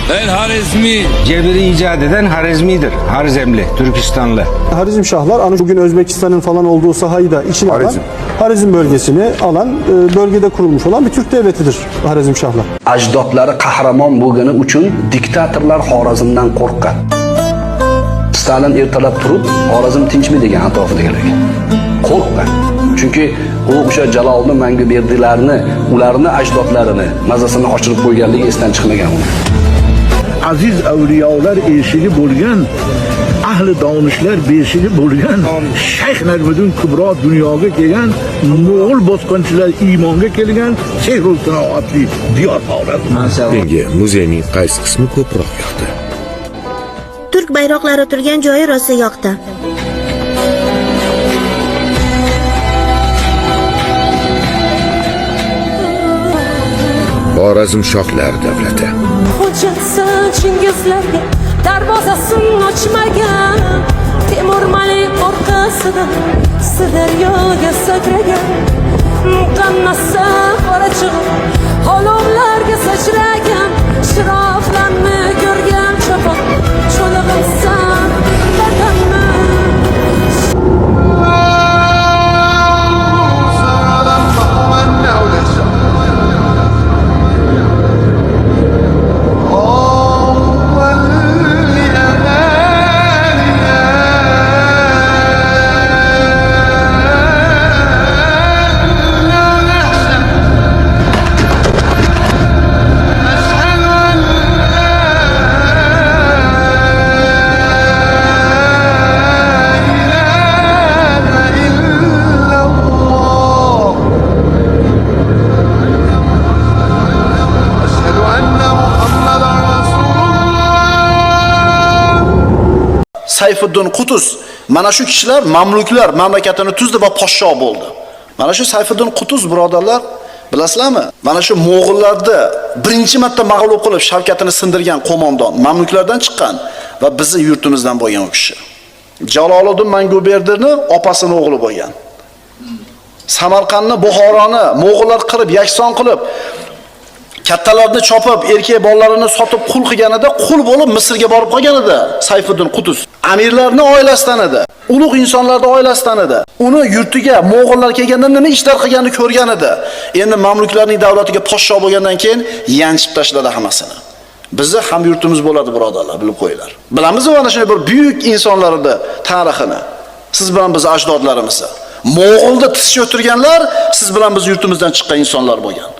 Ben Harizmi. Cebiri icat eden Harizmidir. Harizemli, Türkistanlı. Harizmşahlar bugün Özbekistan'ın falan olduğu sahayı da içine alan, Harizm bölgesini alan, bölgede kurulmuş olan bir Türk devletidir Harizmşahlar. Ajdodlari qahramon bo'lgani uchun diktatorlar Xorazmdan qo'rqqan. Stalin ertalab turib, Xorazm tinchmi degan atrofidagilarga. Qo'rqqan. Chunki u o'sha Jaloliddin Manguberdilarni, ularni ajdodlarini mazasini oshirib qo'yganligi esdan chiqmagan uni. Aziz avliyolar eshigi bo'lgan, ahli donishlar beshigi bo'lgan, Shayx Najmiddin Kubro dunyoga kelgan, Mo'g'ul bosqinchilar iymonga kelgan Sehrul sanoatli diyor Xorazm. Menga muzeyning qaysi qismi ko'proq yoqdi? Turk bayroqlari turgan joyi rosa yoqdi. Xorazmshohlar davlati. Hujjatsi Chingizlarga darvozasini ochmagan, Temur Malik orqasidan Sirdaryoga sakragan, qannasi qora chig'ib olovlarga sachragan, shiroflarni ko'rgan chopon cho'lig'imsan vatanni. Sayfiddin Qutuz, mana shu kishilar mamluklar mamlakatini tuzdi va podsho bo'ldi. Mana shu Sayfiddin Qutuz birodarlar, bilasizlarmi? Mana shu Mo'g'ullarni birinchi marta mag'lub qilib Shavkatini sindirgan qo'mondon, mamluklardan chiqqan va bizni yurtimizdan bo'lgan u kishi. Jaloliddin Manguberdirni opasini o'g'li bo'lgan. Samarqandni, Buxoroni Mo'g'ullar qirib, yakson qilib, kattalarni chopib, erkak bolalarini sotib qul qilganida, qul bo'lib Misrga borib qolganida Sayfiddin Qutuz. Amirlarning oilasidan edi. Ulug' insonlarning oilasidan edi. Uni yurtiga Mo'g'ullar kelganda nima ishlar qilganini ko'rgan edi. Endi mamluklarning davlatiga podsho bo'lgandan keyin yanchib tashladi hammasini. Bizni ham yurtimiz bo'ladi birodarlar, bilib qo'yinglar. Bilamizmi mana shunday bir buyuk insonlarning tarixini? Siz bilan biz ajdodlarimiz. Mo'g'ulda tiz cho'tirganlar siz bilan biz yurtimizdan chiqqan insonlar bo'lgan.